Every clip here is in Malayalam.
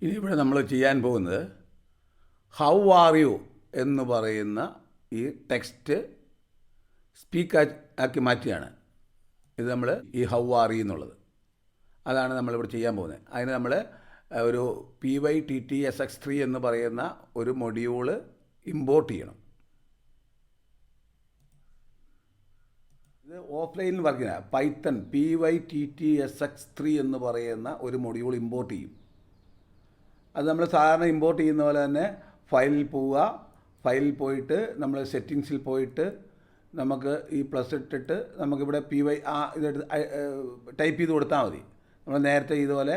ഇനി ഇവിടെ നമ്മൾ ചെയ്യാൻ പോകുന്നത് ഹൗ ആർ യു എന്ന് പറയുന്ന ഈ ടെക്സ്റ്റ് സ്പീക്ക് ആക്കി മാറ്റിയാണ്. ഇത് നമ്മൾ ഈ ഹൗ ആർ യു എന്നുള്ളത് അതാണ് നമ്മളിവിടെ ചെയ്യാൻ പോകുന്നത്. അതിന് നമ്മൾ ഒരു PyTTSX3 എന്ന് പറയുന്ന ഒരു മൊഡ്യൂള് ഇമ്പോർട്ട് ചെയ്യണം. ഇത് ഓഫ്ലൈനിൽ വർക്ക് ചെയ്യുന്ന പൈത്തൺ PyTTSX3 എന്ന് പറയുന്ന ഒരു മൊഡ്യൂൾ ഇമ്പോർട്ട് ചെയ്യും. അത് നമ്മൾ സാധാരണ ഇമ്പോർട്ട് ചെയ്യുന്ന പോലെ തന്നെ ഫയലിൽ പോവുക, ഫയലിൽ പോയിട്ട് നമ്മൾ സെറ്റിങ്സിൽ പോയിട്ട് നമുക്ക് ഈ പ്ലസ് ഇട്ടിട്ട് നമുക്കിവിടെ ഇതെടുത്ത് ടൈപ്പ് ചെയ്ത് കൊടുത്താൽ മതി. നമ്മൾ നേരത്തെ ഇതുപോലെ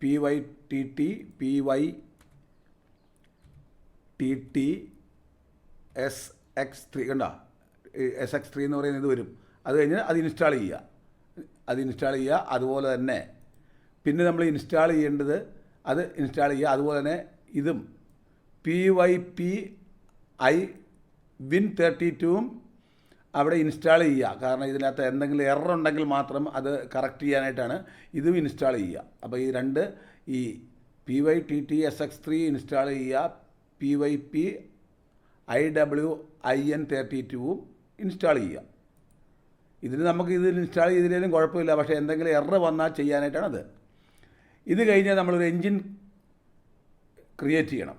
PyTTSX3 കണ്ടോ, SX3 എന്ന് പറയുന്നത് ഇത് വരും. അത് കഴിഞ്ഞ് അത് ഇൻസ്റ്റാൾ ചെയ്യുക. അതുപോലെ തന്നെ പിന്നെ നമ്മൾ ഇൻസ്റ്റാൾ ചെയ്യേണ്ടത് അത് ഇൻസ്റ്റാൾ ചെയ്യുക. അതുപോലെ തന്നെ ഇതും PyPI Win32 അവിടെ ഇൻസ്റ്റാൾ ചെയ്യുക. കാരണം ഇതിനകത്ത് എന്തെങ്കിലും എറർ ഉണ്ടെങ്കിൽ മാത്രം അത് കറക്റ്റ് ചെയ്യാനായിട്ടാണ് ഇതും ഇൻസ്റ്റാൾ ചെയ്യുക. അപ്പോൾ ഈ രണ്ട് ഈ PyTTSX3 ഇൻസ്റ്റാൾ ചെയ്യുക, PyPI Win32 ഇൻസ്റ്റാൾ ചെയ്യുക. ഇതിന് നമുക്ക് ഇതിൽ ഇൻസ്റ്റാൾ ചെയ്തില്ലെങ്കിലും കുഴപ്പമില്ല, പക്ഷേ എന്തെങ്കിലും എറർ വന്നാൽ ചെയ്യാനായിട്ടാണത്. ഇത് കഴിഞ്ഞാൽ നമ്മളൊരു എൻജിൻ ക്രിയേറ്റ് ചെയ്യണം.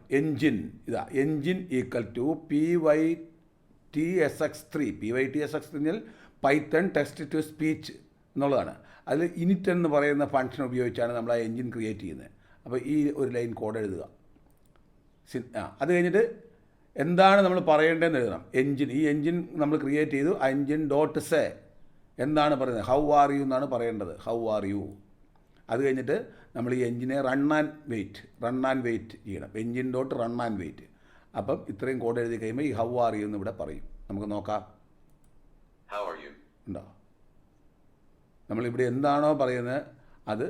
Engine equal to PyTSX3 PyTSX3 Python text to speech എന്നുള്ളതാണ്. അതിൽ ഇനിറ്റ് എന്ന് പറയുന്ന ഫംഗ്ഷൻ ഉപയോഗിച്ചാണ് നമ്മൾ ആ എൻജിൻ ക്രിയേറ്റ് ചെയ്യുന്നത്. അപ്പോൾ ഈ ഒരു ലൈൻ കോഡ് എഴുതുക. അത് കഴിഞ്ഞിട്ട് എന്താണ് നമ്മൾ പറയേണ്ടതെന്ന് എഴുതണം. ഈ എൻജിൻ നമ്മൾ ക്രിയേറ്റ് ചെയ്തു. എൻജിൻ ഡോട്ട് സേ എന്താണ് പറയുന്നത്, ഹൗ ആർ യു എന്നാണ് പറയേണ്ടത്, ഹൗ ആർ യു. അത് കഴിഞ്ഞിട്ട് നമ്മൾ ഈ എൻജിനെ റൺ ആൻഡ് വെയിറ്റ് ചെയ്യണം. Engine dot run and wait. അപ്പം ഇത്രയും കോഡ് എഴുതി കഴിയുമ്പോൾ ഈ ഹൗ ആർ യു എന്ന് ഇവിടെ പറയും. നമുക്ക് നോക്കാം. ഉണ്ടോ, നമ്മളിവിടെ എന്താണോ പറയുന്നത് അത്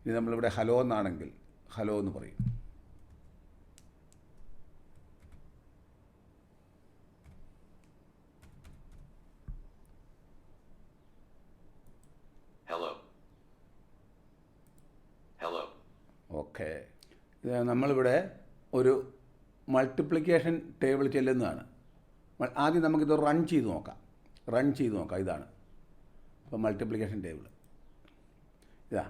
ഇനി നമ്മളിവിടെ ഹലോ എന്നാണെങ്കിൽ ഹലോ എന്ന് പറയും. ഓക്കെ, നമ്മളിവിടെ ഒരു മൾട്ടിപ്ലിക്കേഷൻ ടേബിൾ ചെല്ലുന്നതാണ്. ആദ്യം നമുക്കിത് റൺ ചെയ്ത് നോക്കാം. ഇതാണ് ഇപ്പോൾ മൾട്ടിപ്ലിക്കേഷൻ ടേബിൾ. ഇതാ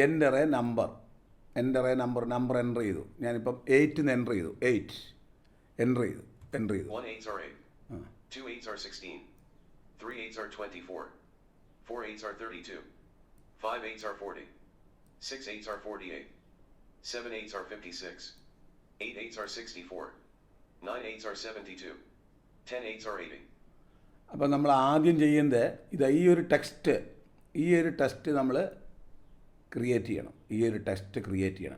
എൻ്റർ എ നമ്പർ എൻ്റർ ചെയ്തു. ഞാനിപ്പം 8 എന്ന് എൻ്റർ ചെയ്തു. 8 എൻ്റർ ചെയ്തു. 1 8s are 8, 2 8s are 16, 3 8s are 24, 4 8s are 32, 5 8s are 40, 6 8s are 48, 7 8s are 56, 8 8s are 64, 9 8s are 72, 10 8s are 80. അപ്പോൾ നമ്മൾ ആദ്യം ചെയ്യുന്നത് ഇതാ ഈ ഒരു ടെക്സ്റ്റ് നമ്മൾ ക്രിയേറ്റ് ചെയ്യണം.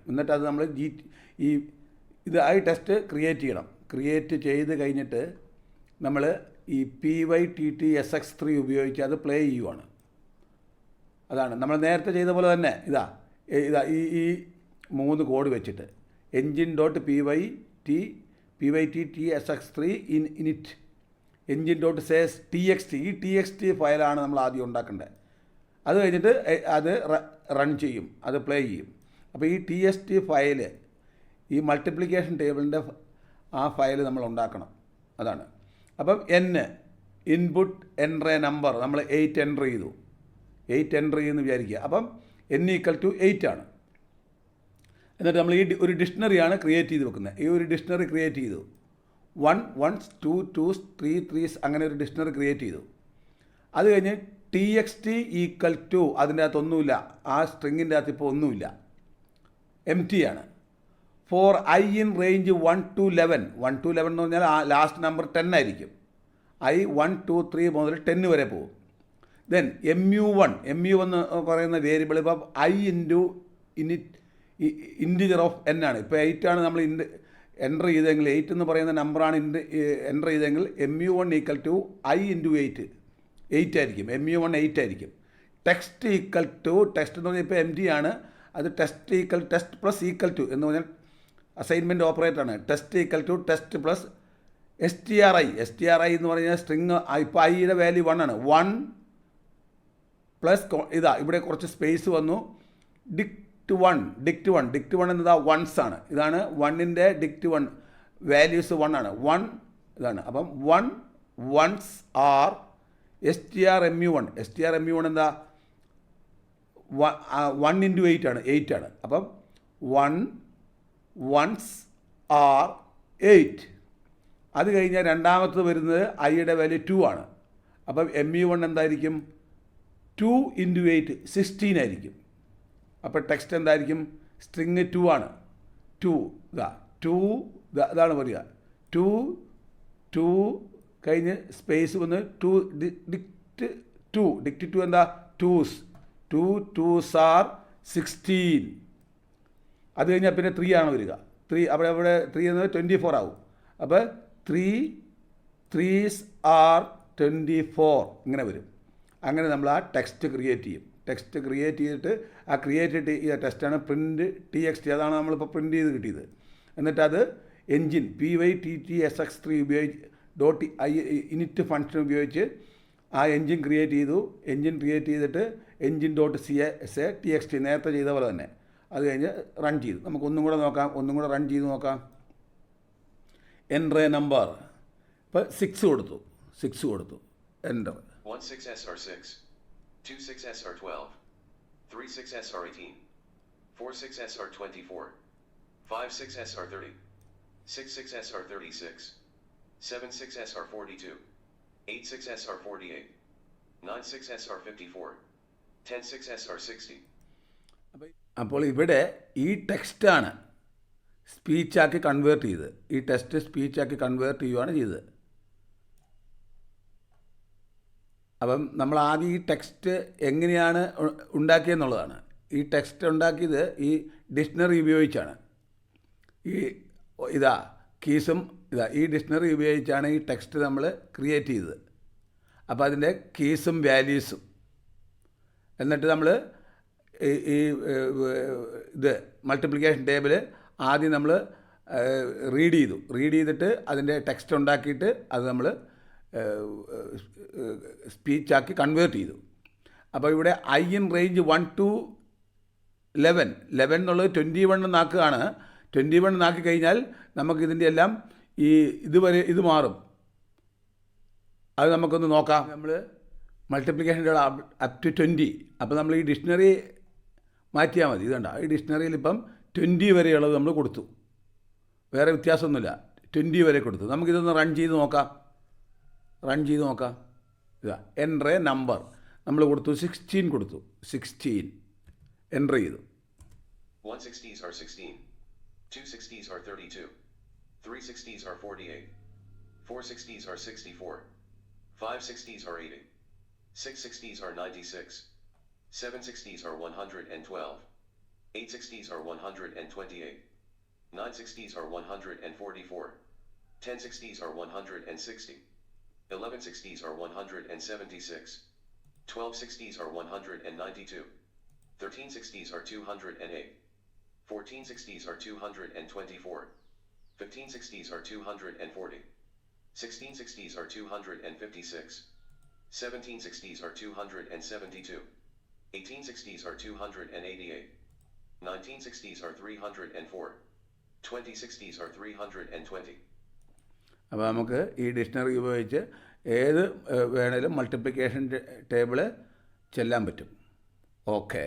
എന്നിട്ട് അത് നമ്മൾ ഈ ടെക്സ്റ്റ് ക്രിയേറ്റ് ചെയ്യണം. ക്രിയേറ്റ് ചെയ്ത് കഴിഞ്ഞിട്ട് നമ്മൾ ഈ PyTTSX3 ഉപയോഗിച്ച് അത് പ്ലേ ചെയ്യുവാണ്. അതാണ് നമ്മൾ നേരത്തെ ചെയ്ത പോലെ തന്നെ. ഇതാ ഈ 3 കോഡ് വെച്ചിട്ട് engine dot PyTTSX3 init engine dot says TXT. ഈ TXT ഫയലാണ് നമ്മൾ ആദ്യം ഉണ്ടാക്കേണ്ടത്. അത് കഴിഞ്ഞിട്ട് അത് റൺ ചെയ്യും, അത് പ്ലേ ചെയ്യും. അപ്പോൾ ഈ TXT ഫയല് ഈ മൾട്ടിപ്ലിക്കേഷൻ ടേബിളിൻ്റെ ആ ഫയൽ നമ്മൾ ഉണ്ടാക്കണം. അതാണ്. അപ്പം ഇൻപുട്ട് എൻ്റർ എ നമ്പർ നമ്മൾ 8 എൻ്റർ ചെയ്യുമെന്ന് വിചാരിക്കുക. അപ്പം n = 8 ആണ്. എന്നിട്ട് നമ്മൾ ഒരു ഡിക്ഷണറിയാണ് ക്രിയേറ്റ് ചെയ്ത് വെക്കുന്നത്. ഈ ഒരു ഡിക്ഷണറി ക്രിയേറ്റ് ചെയ്തു. 1 1s 2 2s 3 3s അങ്ങനെ ഒരു ഡിക്ഷണറി ക്രിയേറ്റ് ചെയ്തു. അത് കഴിഞ്ഞ് TXT = അതിൻ്റെ അകത്തൊന്നുമില്ല, ആ സ്ട്രിങ്ങിൻ്റെ അകത്ത് ഇപ്പോൾ ഒന്നുമില്ല, empty ആണ്. For I in range 1 to 11 എന്ന് പറഞ്ഞാൽ ലാസ്റ്റ് നമ്പർ 10 ആയിരിക്കും. I 1 2 3 മുതൽ 10 വരെ പോകും. ദെൻ MU1 എന്ന് പറയുന്ന വേരിയബിൾ ഇപ്പോൾ I into integer of n ആണ്. ഇപ്പോൾ 8 ആണ് നമ്മൾ എൻ്റർ ചെയ്തെങ്കിൽ, 8 എന്ന് പറയുന്ന നമ്പറാണ് എൻ്റർ ചെയ്തെങ്കിൽ MU1 = I ഇൻറ്റു 8 ആയിരിക്കും. MU1 8 ആയിരിക്കും. ടെക്സ്റ്റ് എന്ന് പറഞ്ഞാൽ ഇപ്പോൾ empty ആണ്. അത് ടെസ്റ്റ് പ്ലസ് ഈക്വൽ ടു എന്ന് പറഞ്ഞാൽ അസൈൻമെൻറ്റ് ഓപ്പറേറ്ററാണ്. ടെസ്റ്റ് പ്ലസ് STRI എന്ന് പറഞ്ഞാൽ സ്ട്രിങ്. ഇപ്പോൾ ഐയുടെ വാല്യൂ 1 ആണ്. 1 പ്ലസ് ഇവിടെ കുറച്ച് സ്പേസ് വന്നു. ഡിക്റ്റ് വൺ എന്നതാ വൺസ് ആണ്. ഇതാണ് വണ്ണിൻ്റെ ഡിക്റ്റ് വൺ, വാല്യൂസ് 1 ആണ്. 1 ഇതാണ്. അപ്പം 1 വൺസ് ആർ strmu1 എന്താ 1 ഇൻറ്റു 8 ആണ്. അപ്പം 1 വൺസ് ആർ 8. അത് കഴിഞ്ഞാൽ രണ്ടാമത് വരുന്നത് ഐയുടെ വാല്യൂ 2 ആണ്. അപ്പം mu1 എന്തായിരിക്കും 2 ഇൻറ്റു 8 16 ആയിരിക്കും. അപ്പോൾ ടെക്സ്റ്റ് എന്തായിരിക്കും സ്ട്രിങ് 2 ആണ്. 2 ഇതാണ് പറയുക. 2 കഴിഞ്ഞ് സ്പേസ് വന്ന് 2 ഡിക്റ്റ് 2 എന്താ 2s 2s ആർ 16. അത് കഴിഞ്ഞാൽ പിന്നെ 3 ആണ് വരിക. 3 അവിടെ 3 എന്നത് 24 ആവും. അപ്പോൾ 3s ആർ 24 ഇങ്ങനെ വരും. അങ്ങനെ നമ്മൾ ആ ടെക്സ്റ്റ് ക്രിയേറ്റ് ചെയ്യും. ടെക്സ്റ്റ് ക്രിയേറ്റ് ചെയ്തിട്ട് ആ ക്രിയേറ്റ് ചെയ്ത ടെക്സ്റ്റാണ് പ്രിൻറ്റ് txt. അതാണ് നമ്മളിപ്പോൾ പ്രിൻറ്റ് ചെയ്ത് കിട്ടിയത്. എന്നിട്ടത് എൻജിൻ pyttSX3 ഉപയോഗിച്ച് init ഫംഗ്ഷൻ ഉപയോഗിച്ച് ആ എൻജിൻ ക്രിയേറ്റ് ചെയ്തു. എൻജിൻ ക്രിയേറ്റ് ചെയ്തിട്ട് engine.txt നേരത്തെ ചെയ്ത പോലെ തന്നെ അത് കഴിഞ്ഞ് റൺ ചെയ്തു. നമുക്ക് ഒന്നും കൂടെ റൺ ചെയ്ത് നോക്കാം. Enter A number. ഇപ്പോൾ 6 കൊടുത്തു. Enter. 16SR6, 26SR12, 36SR18, 46SR24, 56SR30, 66SR36, 76SR42, 86SR48, 96SR54, 106SR60. അപ്പോൾ ഇവിടെ ഈ ടെക്സ്റ്റാണ് സ്പീച്ചാക്കി കൺവേർട്ട് ചെയ്തത്. ഈ ടെക്സ്റ്റ് സ്പീച്ചാക്കി കൺവേർട്ട് ചെയ്യുകയാണ് ചെയ്തത്. അപ്പം നമ്മൾ ആദ്യം ഈ ടെക്സ്റ്റ് എങ്ങനെയാണ് ഉണ്ടാക്കിയെന്നുള്ളതാണ്. ഈ ടെക്സ്റ്റ് ഉണ്ടാക്കിയത് ഈ ഡിക്ഷണറി ഉപയോഗിച്ചാണ്. ഈ ഡിക്ഷണറി ഉപയോഗിച്ചാണ് ഈ ടെക്സ്റ്റ് നമ്മൾ ക്രിയേറ്റ് ചെയ്തത്. അപ്പോൾ അതിൻ്റെ കീസും വാല്യൂസും എന്നിട്ട് നമ്മൾ ഇത് മൾട്ടിപ്ലിക്കേഷൻ ടേബിൾ ആദ്യം നമ്മൾ റീഡ് ചെയ്തിട്ട് അതിൻ്റെ ടെക്സ്റ്റ് ഉണ്ടാക്കിയിട്ട് അത് നമ്മൾ സ്പീച്ചാക്കി കൺവേർട്ട് ചെയ്തു. അപ്പോൾ ഇവിടെ ഐ ഇൻ റേഞ്ച് 1 to 11 എന്നുള്ളത് 21 എന്നാക്കുകയാണ്. 21 എന്നാക്കി കഴിഞ്ഞാൽ നമുക്കിതിൻ്റെ എല്ലാം ഇത് മാറും. അത് നമുക്കൊന്ന് നോക്കാം. നമ്മൾ മൾട്ടിപ്ലിക്കേഷൻ അപ് ടു 20. അപ്പോൾ നമ്മൾ ഈ ഡിക്ഷണറി മാറ്റിയാൽ മതി. ഇതുണ്ട, ഈ ഡിക്ഷണറിയിൽ ഇപ്പം 20 വരെയുള്ളത് നമ്മൾ കൊടുത്തു. വേറെ വ്യത്യാസമൊന്നുമില്ല. 20 വരെ കൊടുത്തു. നമുക്കിതൊന്ന് റൺ ചെയ്ത് നോക്കാം. ഇതാ എൻ്റർ എ നമ്പർ നമ്മൾ കൊടുത്തു. 16 കൊടുത്തു. 16 എൻ്റർ ചെയ്തു. 160s are 16, 260s are 32, 360s are 48, 460s are 64, 560s are 80, 660s are 96, 760s are 112, 860s are 128, 960s are 144, 1060s are 160, 1160s are 176, 1260s are 192, 1360s are 208, 1460s are 224, 1560s are 240, 1660s are 256, 1760s are 272, 1860s are 288, 1960s are 304, 2060s are 320. അപ്പോൾ നമുക്ക് ഈ ഡിക്ഷണറി ഉപയോഗിച്ച് ഏത് വേണേലും മൾട്ടിപ്ലിക്കേഷൻ ടേബിള് ചെല്ലാൻ പറ്റും. ഓക്കെ.